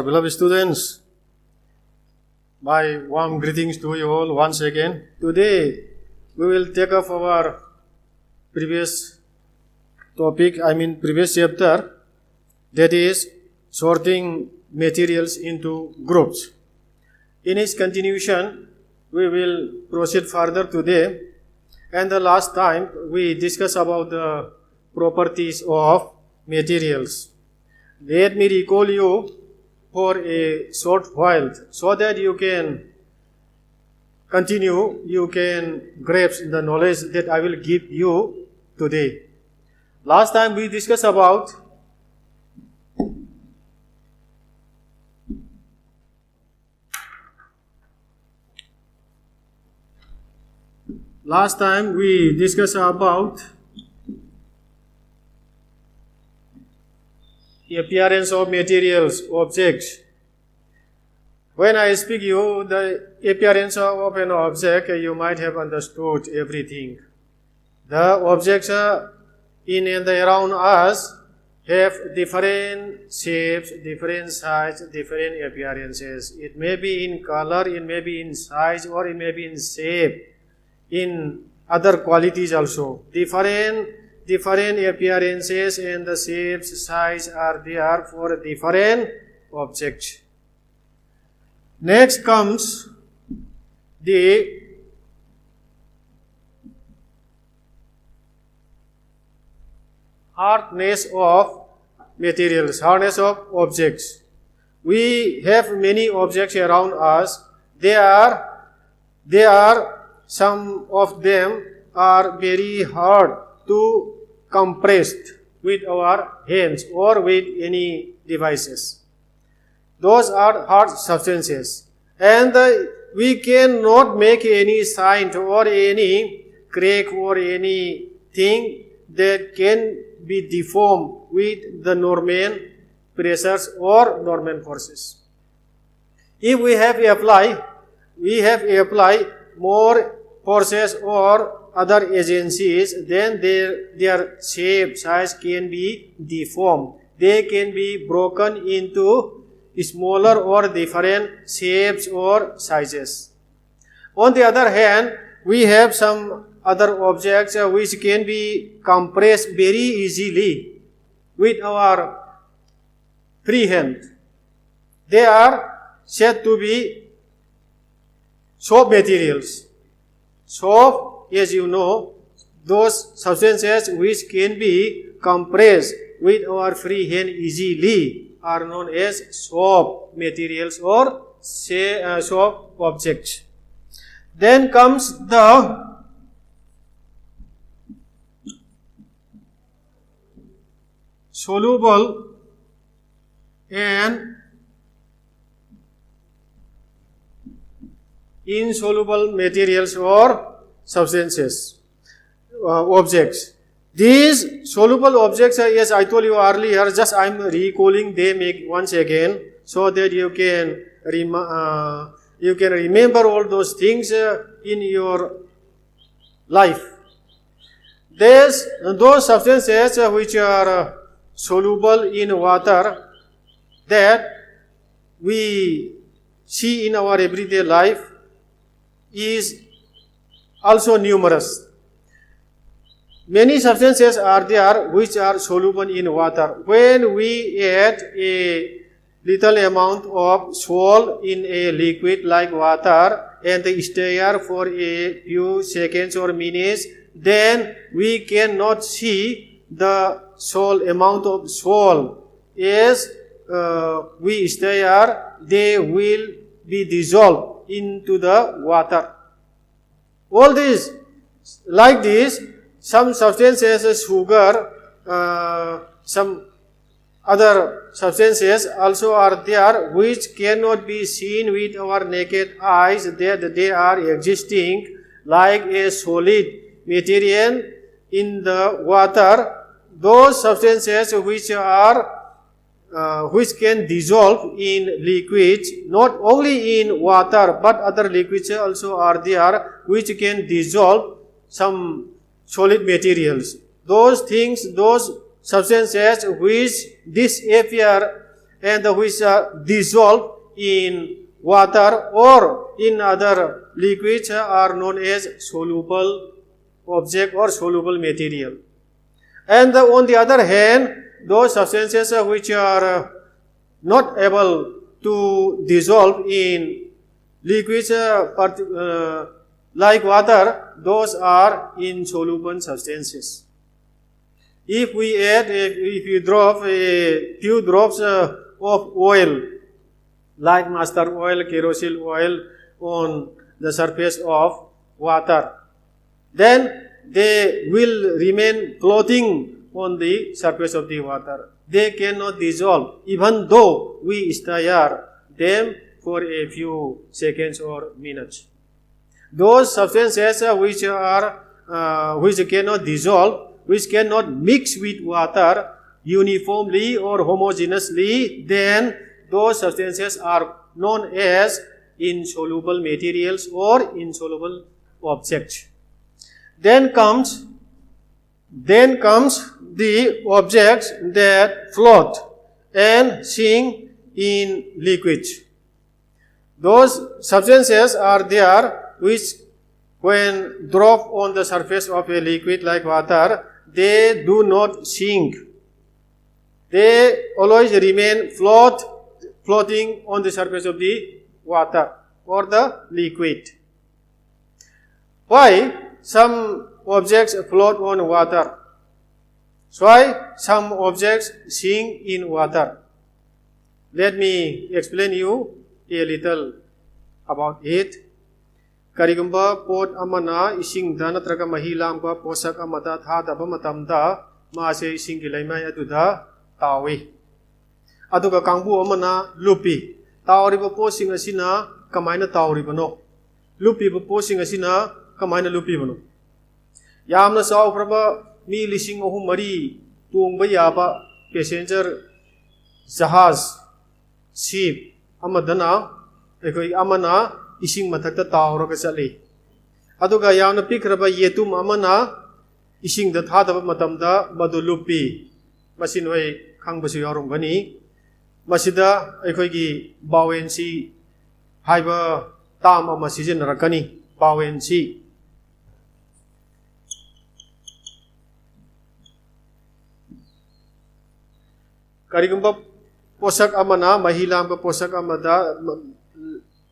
beloved students, my warm greetings to you all once again. Today, we will take up our previous chapter, that is sorting materials into groups. In its continuation, we will proceed further today. And the last time, we discussed about the properties of materials. Let me recall you for a short while so that you can continue, you can grasp the knowledge that I will give you today. Last time we discussed about the appearance of materials, objects. When I speak you the appearance of an object, you might have understood everything. The objects in and around us have different shapes, different sizes, different appearances. It may be in color, it may be in size, or it may be in shape, in other qualities also. Different appearances and the shapes, size are there for different objects. Next comes the hardness of materials, hardness of objects. We have many objects around us. Some of them are very hard to compressed with our hands or with any devices. Those are hard substances, and we cannot make any sign or any crack or anything that can be deformed with the normal pressures or normal forces. If we have applied more forces or other agencies, then their shape, size can be deformed. They can be broken into smaller or different shapes or sizes. On the other hand, we have some other objects which can be compressed very easily with our free hand. They are said to be soft materials. Soft, as you know, those substances which can be compressed with our free hand easily are known as soft materials or soft objects. Then comes the soluble and insoluble materials or substances, objects. These soluble objects, as I told you earlier, just I am recalling them once again so that you can remember all those things in your life. Those substances which are soluble in water that we see in our everyday life is also numerous. Many substances are there which are soluble in water. When we add a little amount of salt in a liquid like water and stir for a few seconds or minutes, then we cannot see the amount of salt. As we stir, they will be dissolved into the water. All this, like this, some substances, sugar, some other substances also are there which cannot be seen with our naked eyes, that they are existing like a solid material in the water. Those substances which can dissolve in liquids, not only in water but other liquids also are there which can dissolve some solid materials. Those substances which disappear and which dissolve in water or in other liquids are known as soluble object or soluble material. And on the other hand, those substances which are not able to dissolve in liquids like water, those are insoluble substances. If we drop a few drops of oil, like mustard oil, kerosene oil, on the surface of water, then they will remain floating on the surface of the water. They cannot dissolve, even though we stir them for a few seconds or minutes. Those substances which cannot dissolve, which cannot mix with water uniformly or homogeneously, then those substances are known as insoluble materials or insoluble objects. Then comes the objects that float and sink in liquids. Those substances are there which, when dropped on the surface of a liquid like water, they do not sink. They always remain floating on the surface of the water or the liquid. Why some objects float on water? Why some objects sink in water? Let me explain you a little about it. Karigumba pot amana ising da natraga mahilam ba posak amata thadaba matamda maase ising gi laimai aduda tawi. Aduga kangbu amana lupi. Tawriba posing asina kamaina tawribano. Lupi ba posing asina kamaina lupi bano. Yamna saw praba mi lising ahum mari tungba yaba passenger jahaz ship amadana ekoi amana ising mathakta tawraga chali. Aduga yamna pikraba yetum amana ising da thadaba matamda madu lupi. Masinoi khangbasu yarumgani. Masida ekoi buoyancy haiba tam ama sijinnarakani. Buoyancy. Karigumba posak amana mahilam ka posak amada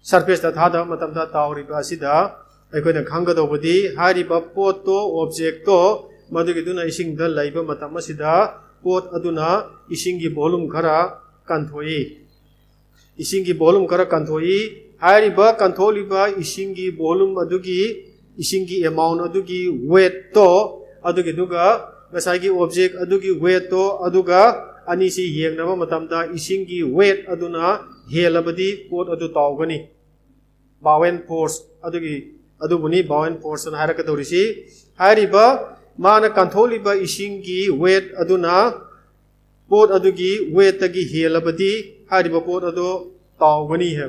surface da thada matamda tawriba asida aikoina khangadobadi hariba pot to object to madugiduna ising da laiba matam asida pot aduna isingi volume khara kanthoi. Isingi volume khara kanthoi hariba kantholiba isingi volume adugi isingi amount adugi weight to adugiduga ngasagi object adugi weight to aduga anisi yengnaba matamda isingi weight aduna helabadi pot adu tawgani. Buoyant force adubuni buoyant force na harakadorisi hariba mana kantholiba isingi weight aduna pot adugi weight tagi helabadi hariba pot adu tawgani he.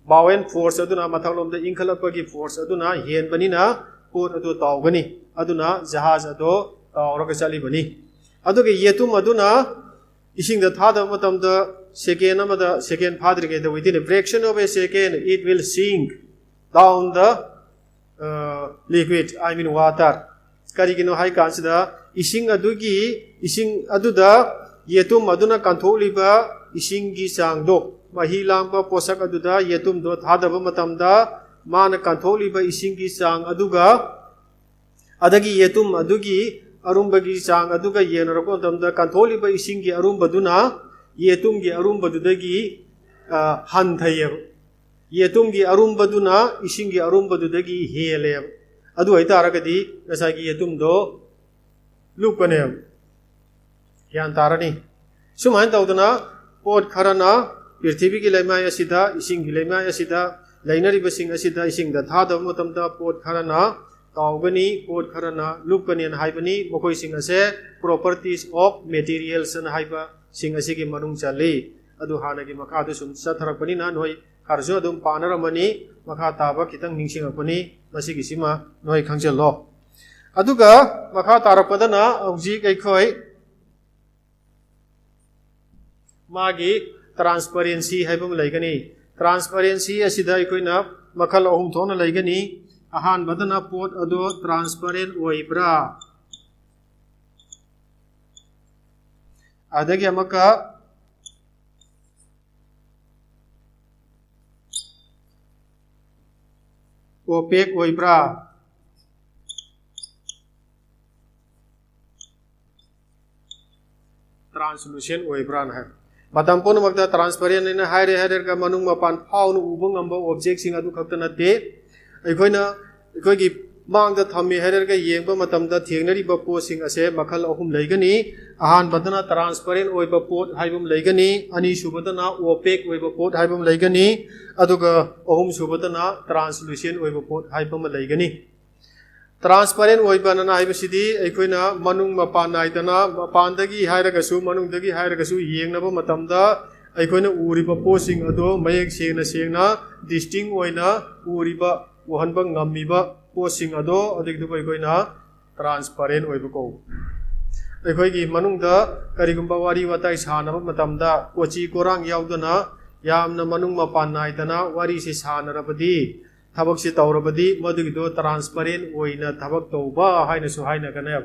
Buoyant force aduna mathalomda inkhalapagi force aduna henbanina pot adu tawgani. Aduna jahaz adu tawraga chalibani. Adugi yetum aduna ising the thada matamda second padrige within a fraction of a second it will sink down the liquid, I mean water. Karigino hai kansida ising aduda yetum aduna kantholiba isingi sangdo mahilamba posak aduda yetum do thadaba matamda mana kantholiba isingi sang aduga adagi yetum adugi arumbagi sang aduga yenarako tamda kantholiba isingi arumbaduna yetumgi arumbadudagi hanthayeb. Yetumgi arumbaduna isingi arumbadudagi heleb. Adu aitaragadi ngasagi yetum do lupane. Yan tarani. Sumain tawduna pot kharana prithvi ki laimai asida ising ki laimai asida lainari basing asida ising da thada matamda pot kharana tawgani pot kharana lupkani an haibani mokoi sing ase properties of materials an haiba sing asigi manung chali adu hanagi makha du sum satharakpani na noi kharjo dum panaramani makha taba kitang ningsingapani masigi sima noi khangchelo aduga makha tarapadana auji kaikhoi magi transparency haibam laigani transparency asida aikoina makhal ahum thona laigani ahan badana pot ado transparent oibra adagi amaka opaque oibra translucent oibra na hai matam pon magda transparent ina haire haire ka manung mapan phau nu ubang amba object sing adu khakta na te aikoina aikoigi mangda thami haire ka yengba matam da thengnari ba po sing ase makhal ahum laigani ahan badana transparent oiba pot haibum laigani ani subadana opaque oiba pot haibum laigani aduga ahum subadana translucent oiba pot haibum laigani transparent oiba na haibasidi aikoina manung mapan naidana mapandagi hairagasu manungdagi hairagasu yengnaba matamda aikoina uriba posing ado mayek sengna distinct oina uriba uhanba ngammiba posing ado adigdu aikoina transparent oiba ko aikoigi manungda karigumba wari watai sanaba matamda kochi korang yaudana yamna manung mapan naidana wari se sanarabadi thabak se taurabadi madugido transparent oina thabak tauba haina su haina kana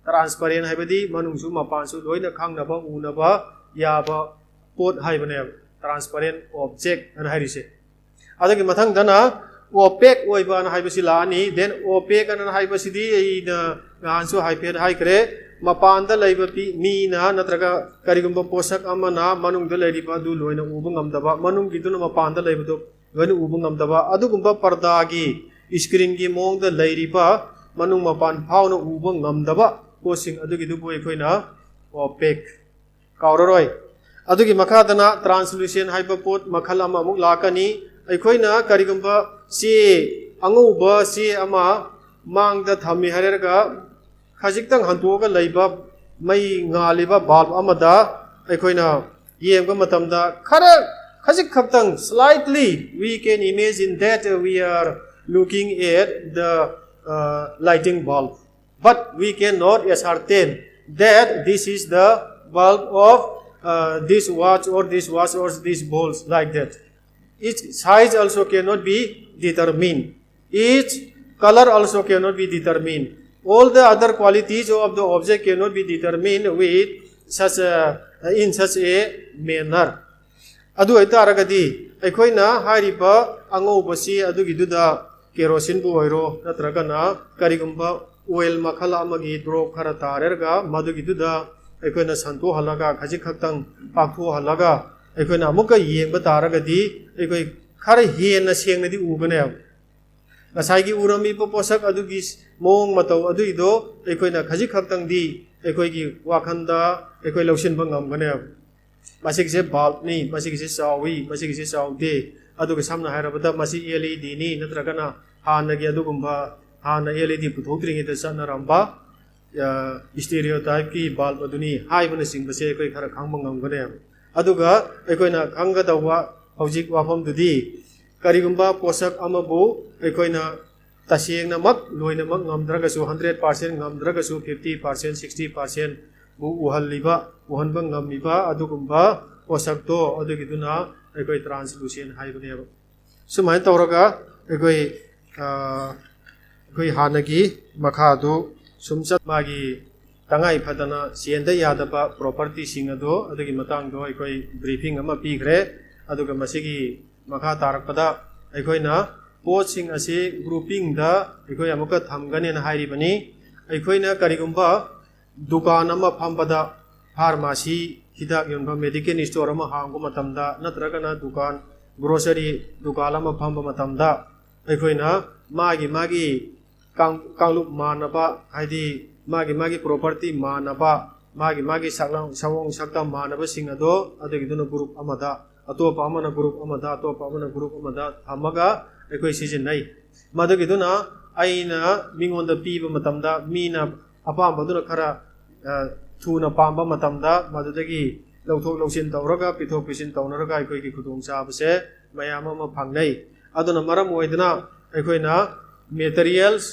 transparent haibadi manung su mapan su loina khangnaba unaba yaba pot haibane transparent object an hairise adagi mathang dana opaque oiba na haibasi lani then opaque an haibasidi ina gansu haiped haikre mapanda laiba pi mina natraga karigumba posak amana manungda lairiba du loina ubu ngamdaba manungiduna mapanda laibado loina ubu ngamdaba adugumba pardagi screen gi mongda lairiba manung mapan phawna ubu ngamdaba posing adugidu boi khoina opaque kauroroi adugi makhadana translucent haiba pot makhal ama muk lakani aikoina karigumba si anguba si ama mangda thami harerga khajiktang hantoga laiba mai ngaliba bulb amada aikoina yengba matamda khara khajik khaktang slightly we can imagine that we are looking at the lighting bulb but we cannot ascertain that this is the bulb of this watch or this balls like that. Its size also cannot be determined. Its color also cannot be determined. All the other qualities of the object cannot be determined with in such a manner. Adu aitaragadi aikoina hariba angobasi adugiduda kerosene bu oiro natragana karigumba oil makhala amagi drop khara tarerga madugiduda aikoina santo halaga khajik khaktang pakho halaga aikoina amuka yengba taragadi aikoi khara hena sengnadi ubane ngasai gi urami po posak adugi mong matau aduido aikoina khajik khaktang di aikoi gi wakhanda aikoi lausin bangam gane masik se bulb ni masik se sawi masik se saude aduga samna harabada masi LED ni natragana hana gi adugumba hana LED puthotringi da sanaramba stereotype ki bulb aduni haibana singbase aikoi khara khangba ngamgane aduga aikoina khangga dawa hojik wafam dudi karigumba posak amabu aikoina tasengna mak loina mak ngamdragasu 100% ngamdragasu 50% 60% bu uhaliba uhanba ngammiba adugumba posak to adugiduna aikoi translucent haibane sumai tawraga aikoi hanagi makha du sumchat magi tangai phadana sienda yadaba property singado adagi matang do aikoi briefing ama pigre aduga masigi makha tarakpada aikoina posting ase grouping da aikoi amuka thamgane na hairibani aikoina karigumba dukan ama phambada pharmacy hidak yonba medical store ama hanggo matamda natragana dukan grocery dukan ama phamba matamda aikoina magi kanglup manaba haidi magi property manaba magi sawong sakta manaba singado adagiduna group amada atopa amana group amada atopa amana group amada amaga aikoi sizinai madagiduna aina mingonda piba matamda mina apambaduna khara thuna pamba matamda madudagi lauthok lausin tawraga pithok pisin tawnaraga aikoi ki khudong chabase mayam ama phangnai aduna maram oidana aikoina materials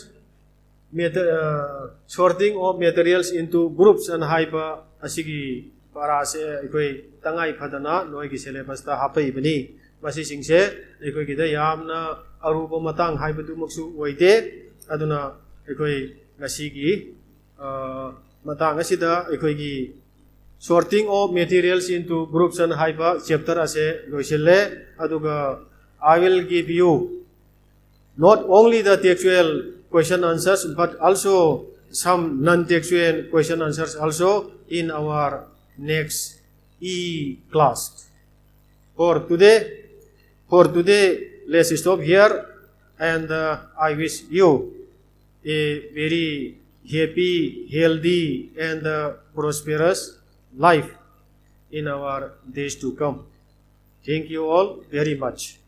sorting of materials into groups and haiba asigi para se ikoi tangai phadana noi gi syllabus ta hapai bani masi singse ikoi gi da yamna aruba matang haibadu maksu oide aduna ikoi ngasi gi matang asida ikoi gi sorting of materials into groups and haiba chapter ase loisille aduga I will give you not only the textual question answers but also some non-textual question answers also in our next class. For today, let's stop here, and I wish you a very happy, healthy, and prosperous life in our days to come. Thank you all very much.